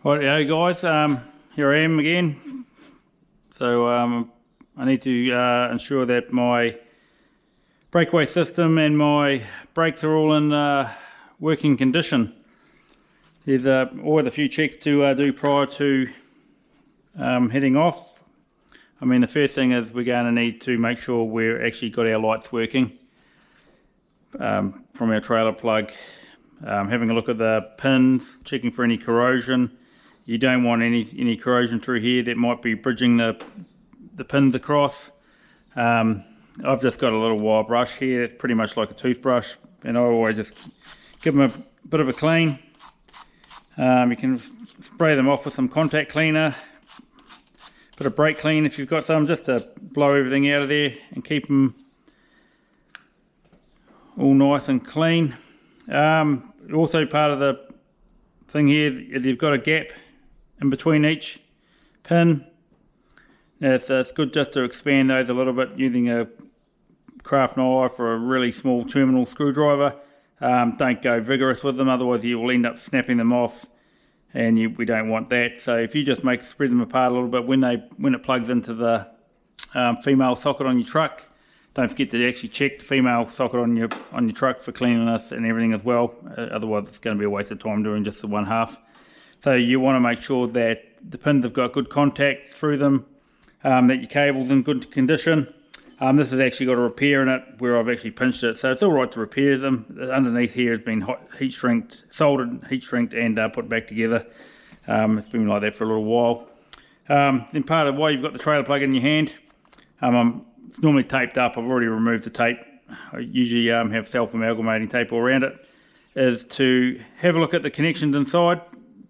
Right, guys, here I am again. So I need to ensure that my breakaway system and my brakes are all in working condition. There's always a few checks to do prior to heading off. I mean, the first thing is we're going to need to make sure we've actually got our lights working from our trailer plug. Having a look at the pins, checking for any corrosion. You don't want any corrosion through here that might be bridging the pins across. I've just got a little wire brush here. It's pretty much like a toothbrush, and I always just give them a bit of a clean. You can spray them off with some contact cleaner, bit of brake clean if you've got some, just to blow everything out of there and keep them all nice and clean. Also part of the thing here is you've got a gap in between each pin. Now it's good just to expand those a little bit using a craft knife or a really small terminal screwdriver. Don't go vigorous with them, otherwise you will end up snapping them off, and we don't want that. So if you just spread them apart a little bit, when it plugs into the female socket on your truck, don't forget to actually check the female socket on your truck for cleanliness and everything as well. Otherwise it's going to be a waste of time doing just the one half. So you want to make sure that the pins have got good contact through them, that your cable's in good condition. This has actually got a repair in it where I've actually pinched it, so it's all right to repair them. Underneath here has been heat shrinked, soldered, heat shrinked, and put back together. It's been like that for a little while. Then part of why you've got the trailer plug in your hand, it's normally taped up. I've already removed the tape. I usually have self-amalgamating tape all around it, is to have a look at the connections inside.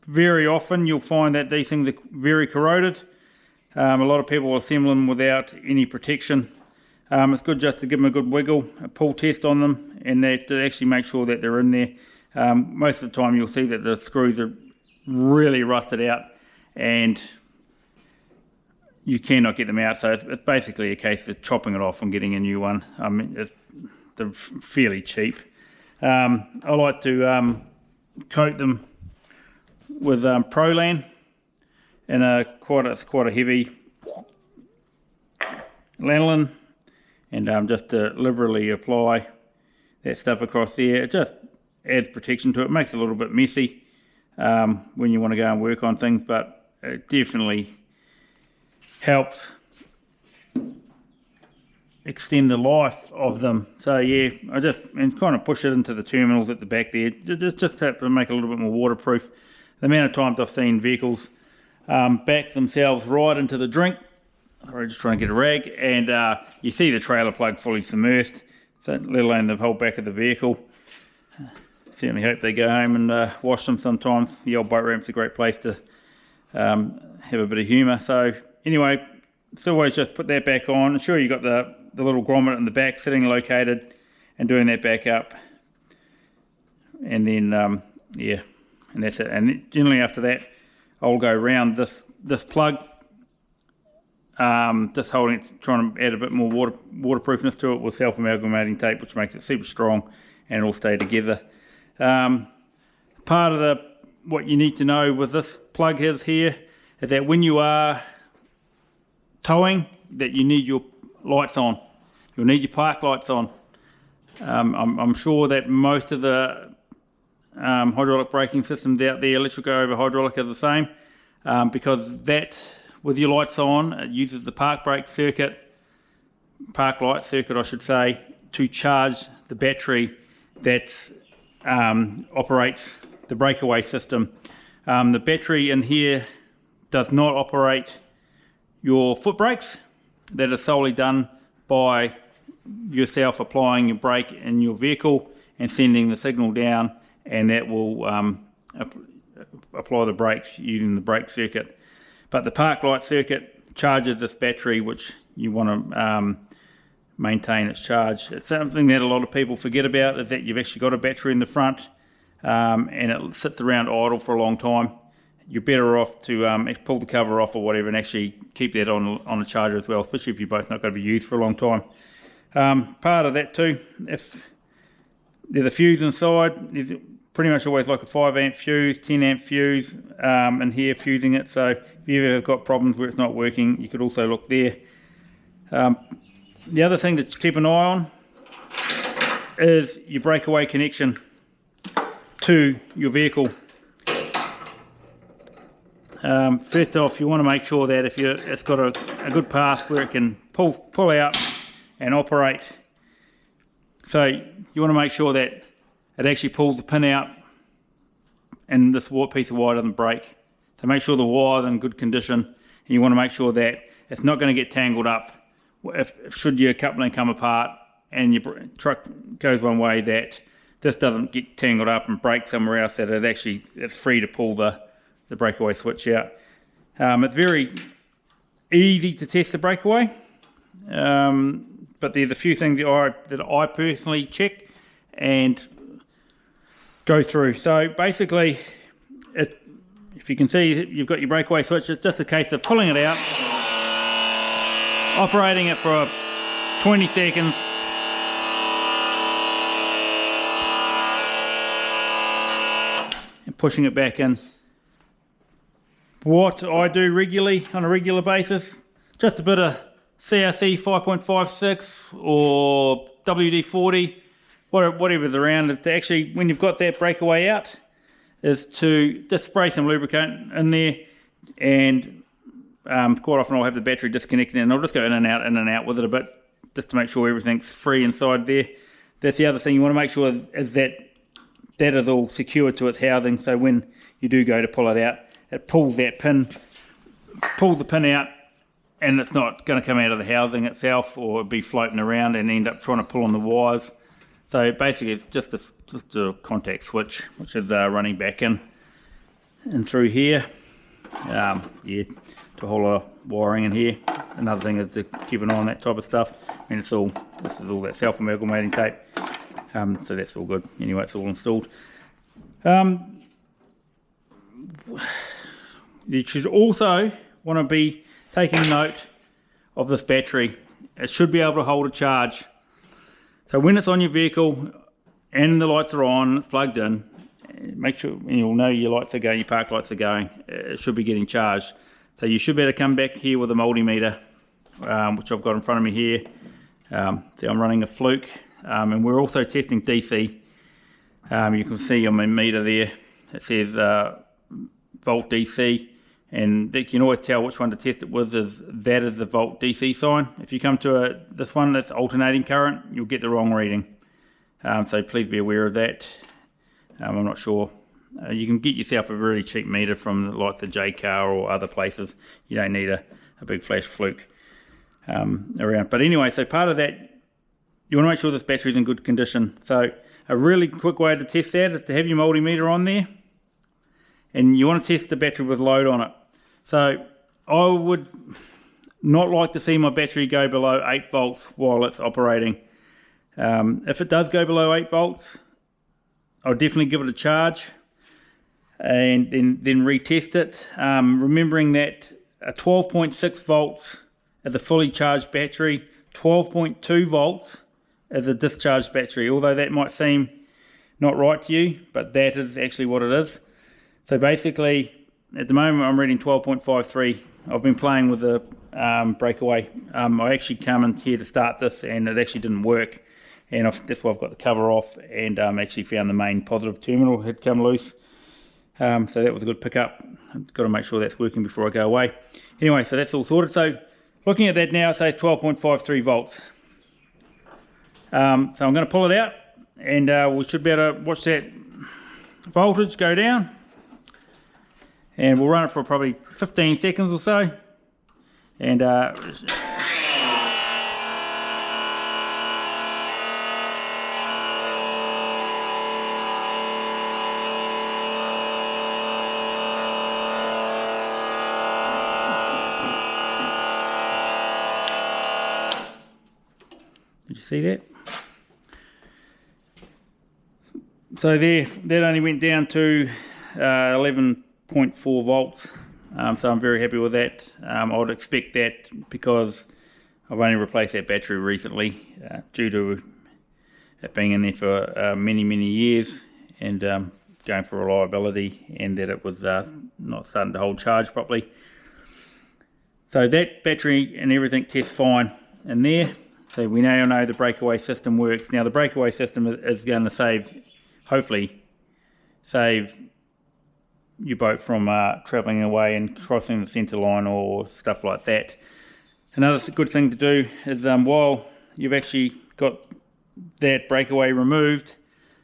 Very often you'll find that these things are very corroded. A lot of people will assemble them without any protection. It's good just to give them a good wiggle, a pull test on them, and to actually make sure that they're in there. Most of the time you'll see that the screws are really rusted out and you cannot get them out, so it's basically a case of chopping it off and getting a new one. I mean, they're fairly cheap. I like to coat them with Prolan, and it's quite a heavy lanolin, and just to liberally apply that stuff across there. It just adds protection to it. It makes it a little bit messy when you want to go and work on things, but it definitely helps extend the life of them. So yeah, and kind of push it into the terminals at the back there, just to make it a little bit more waterproof. The amount of times I've seen vehicles back themselves right into the drink. Sorry, just trying to get a rag, and you see the trailer plug fully submersed, so let alone the whole back of the vehicle. Certainly hope they go home and wash them sometimes. The old boat ramp's a great place to have a bit of humour. So anyway, it's always just put that back on. Ensure you got the little grommet in the back sitting located, and doing that back up, and then yeah, and that's it. And generally after that, I'll go around this plug, just holding it, trying to add a bit more waterproofness to it with self-amalgamating tape, which makes it super strong and it'll stay together. Part of what you need to know with this plug is here is that when you are towing, that you need your lights on. You'll need your park lights on. I'm sure that most of the hydraulic braking systems out there, electrical over hydraulic, are the same, because that, with your lights on, it uses the park light circuit, I should say, to charge the battery that operates the breakaway system. The battery in here does not operate your foot brakes. That is solely done by yourself applying your brake in your vehicle and sending the signal down, and that will apply the brakes using the brake circuit. But the park light circuit charges this battery, which you want to maintain its charge. It's something that a lot of people forget about, is that you've actually got a battery in the front, and it sits around idle for a long time. You're better off to pull the cover off or whatever and actually keep that on a charger as well, especially if you're both not going to be used for a long time. Part of that too, if there's a fuse inside, pretty much always like a 5 amp fuse, 10 amp fuse in here fusing it. So if you've ever got problems where it's not working, you could also look there. The other thing to keep an eye on is your breakaway connection to your vehicle. First off, you want to make sure that if it's got a good path where it can pull out and operate. So you want to make sure that it actually pulls the pin out and this piece of wire doesn't break. So make sure the wire's in good condition, and you want to make sure that it's not going to get tangled up should your coupling come apart and your truck goes one way, that this doesn't get tangled up and break somewhere else, that it's free to pull the breakaway switch out. It's very easy to test the breakaway, but there's a few things that I personally check and go through. So basically, if you can see you've got your breakaway switch, it's just a case of pulling it out, operating it for 20 seconds, and pushing it back in. What I do regularly, on a regular basis, just a bit of CRC 5.56 or WD-40, whatever's around, is to actually, when you've got that breakaway out, is to just spray some lubricant in there, and quite often I'll have the battery disconnected and I'll just go in and out with it a bit, just to make sure everything's free inside there. That's the other thing you want to make sure is that is all secured to its housing, so when you do go to pull it out, it pulls the pin out, and it's not going to come out of the housing itself or be floating around and end up trying to pull on the wires. So basically it's just a contact switch, which is running back in and through here. Yeah, to a whole lot of wiring in here. Another thing is to keep an eye on that type of stuff. I mean, this is all that self-amalgamating tape. So that's all good. Anyway, it's all installed. You should also want to be taking note of this battery. It should be able to hold a charge. So when it's on your vehicle and the lights are on, it's plugged in, make sure, and you'll know your lights are going, your park lights are going, it should be getting charged. So you should be able to come back here with a multimeter, which I've got in front of me here. So I'm running a Fluke, and we're also testing DC. You can see on my meter there, it says volt DC, and you can always tell which one to test it with. That is the volt DC sign. If you come to this one that's alternating current, you'll get the wrong reading. So please be aware of that. I'm not sure. You can get yourself a really cheap meter from the likes of J-Car or other places. You don't need a big flash Fluke around. But anyway, so part of that, you want to make sure this battery's in good condition. So a really quick way to test that is to have your multimeter on there, and you want to test the battery with load on it. So I would not like to see my battery go below 8 volts while it's operating. If it does go below 8 volts, I'll definitely give it a charge and then retest it. Remembering that a 12.6 volts is a fully charged battery, 12.2 volts is a discharged battery. Although that might seem not right to you, but that is actually what it is. So basically, at the moment I'm reading 12.53. I've been playing with the Breakaway. I actually come in here to start this and it actually didn't work. And that's why I've got the cover off, and actually found the main positive terminal had come loose. So that was a good pickup. I've got to make sure that's working before I go away. Anyway, so that's all sorted. So looking at that now, it says 12.53 volts. So I'm going to pull it out, and we should be able to watch that voltage go down. And we'll run it for probably 15 seconds or so. And did you see that? So there, that only went down to 11.4 volts. So I'm very happy with that. I would expect that because I've only replaced that battery recently due to it being in there for many years, and going for reliability and that it was not starting to hold charge properly. So that battery and everything tests fine in there. So we now know the breakaway system works. Now the breakaway system is going to hopefully save your boat from travelling away and crossing the centre line or stuff like that. Another good thing to do is while you've actually got that breakaway removed,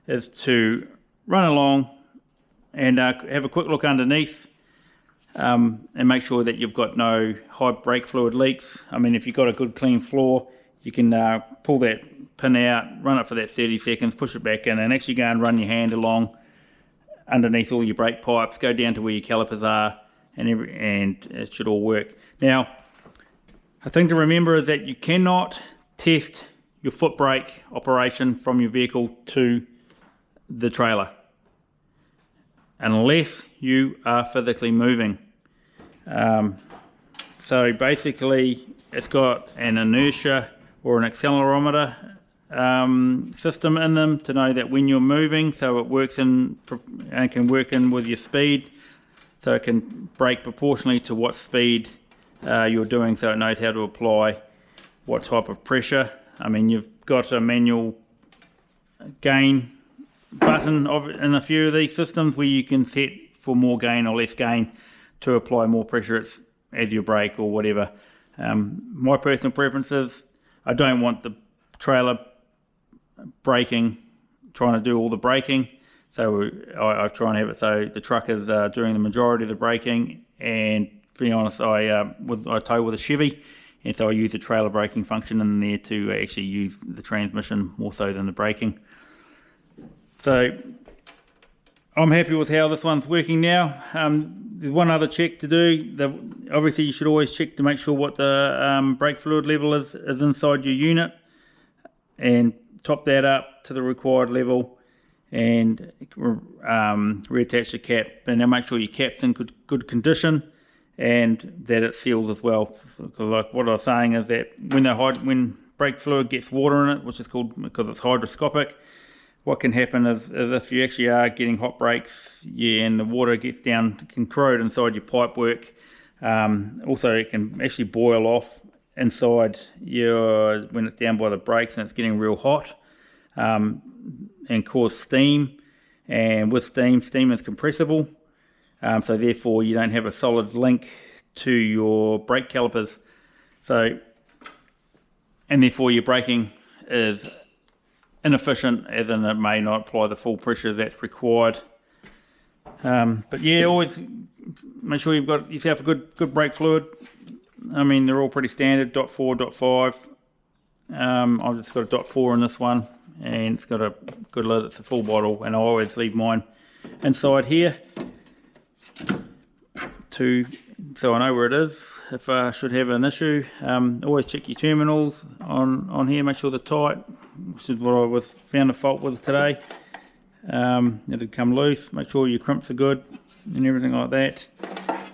is to run along and have a quick look underneath and make sure that you've got no high brake fluid leaks. I mean, if you've got a good clean floor, you can pull that pin out, run it for that 30 seconds, push it back in, and actually go and run your hand along underneath all your brake pipes, go down to where your calipers are, and it should all work. Now, a thing to remember is that you cannot test your foot brake operation from your vehicle to the trailer unless you are physically moving. So basically it's got an inertia or an accelerometer system in them to know that when you're moving, so it works in and can work in with your speed, so it can brake proportionally to what speed you're doing, so it knows how to apply what type of pressure. I mean, you've got a manual gain button in a few of these systems where you can set for more gain or less gain to apply more pressure as you brake or whatever. My personal preference is I don't want the trailer braking, trying to do all the braking, so I try and have it so the truck is doing the majority of the braking, and to be honest, I tow with a Chevy, and so I use the trailer braking function in there to actually use the transmission more so than the braking. So I'm happy with how this one's working now. There's one other check to do. Obviously you should always check to make sure what the brake fluid level is inside your unit, and top that up to the required level, and reattach the cap, and then make sure your cap's in good condition and that it seals as well. Because like what I was saying is that when brake fluid gets water in it, which is called, because it's hydroscopic, what can happen is if you actually are getting hot brakes, and the water gets down, it can corrode inside your pipe work. Also it can actually boil off inside when it's down by the brakes and it's getting real hot, and cause steam, and with steam is compressible, so therefore you don't have a solid link to your brake calipers, so, and therefore your braking is inefficient, as in it may not apply the full pressure that's required. But yeah, always make sure you've got yourself a good brake fluid. I mean, they're all pretty standard, .4, .5. I've just got a .4 in this one, and it's got a good lid. It's a full bottle, and I always leave mine inside here so I know where it is if I should have an issue. Always check your terminals on here, make sure they're tight, which is what I found a fault with today. It had come loose. Make sure your crimps are good and everything like that.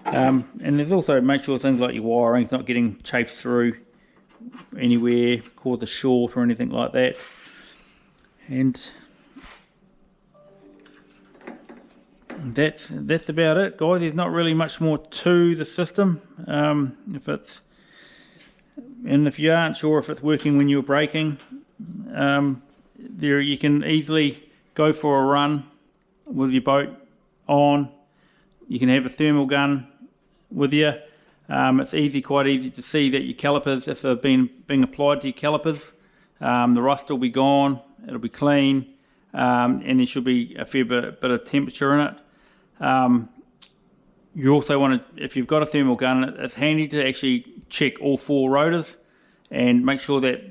And there's also make sure things like your wiring's not getting chafed through anywhere, cause a short or anything like that. And that's about it, guys. There's not really much more to the system. If you aren't sure if it's working when you're braking, you can easily go for a run with your boat on. You can have a thermal gun with you. It's quite easy to see that your calipers, if they've been being applied to your calipers, the rust will be gone, it'll be clean, and there should be a fair bit of temperature in it. You also want to, if you've got a thermal gun, it's handy to actually check all 4 rotors and make sure that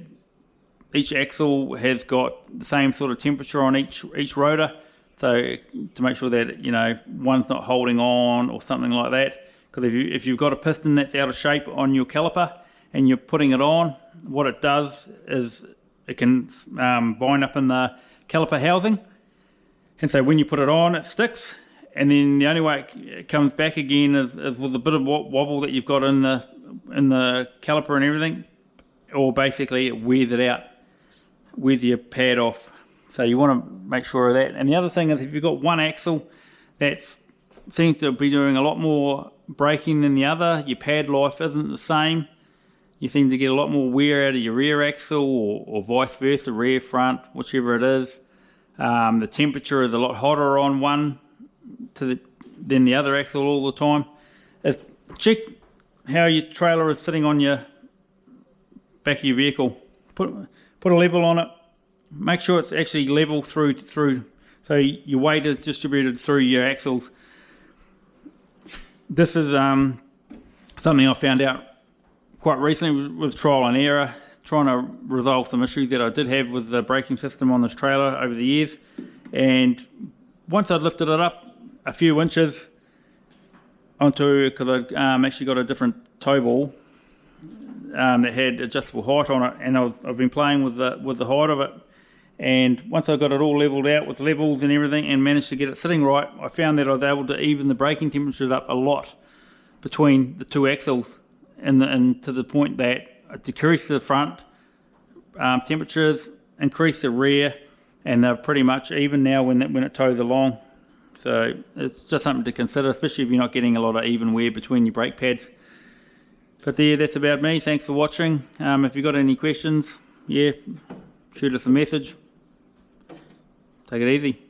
each axle has got the same sort of temperature on each rotor, so to make sure that one's not holding on or something like that. Because if you've got a piston that's out of shape on your caliper and you're putting it on, what it does is it can bind up in the caliper housing, and so when you put it on, it sticks. And then the only way it comes back again is with a bit of wobble that you've got in the caliper and everything, or basically it wears it out, wears your pad off. So you want to make sure of that. And the other thing is, if you've got one axle that seems to be doing a lot more braking than the other, your pad life isn't the same. You seem to get a lot more wear out of your rear axle, or vice versa, rear, front, whichever it is. The temperature is a lot hotter on one than the other axle all the time. Check how your trailer is sitting on your back of your vehicle. Put a level on it. Make sure it's actually level through, so your weight is distributed through your axles. This is something I found out quite recently with trial and error, trying to resolve some issues that I did have with the braking system on this trailer over the years. And once I'd lifted it up a few inches onto, because I'd actually got a different tow ball that had adjustable height on it, and I've been playing with the height of it. And once I got it all leveled out with levels and everything and managed to get it sitting right, I found that I was able to even the braking temperatures up a lot between the two axles, and to the point that it decreased the front temperatures, increased the rear, and they're pretty much even now when it tows along. So it's just something to consider, especially if you're not getting a lot of even wear between your brake pads. But that's about me. Thanks for watching. If you've got any questions, shoot us a message. Take it easy.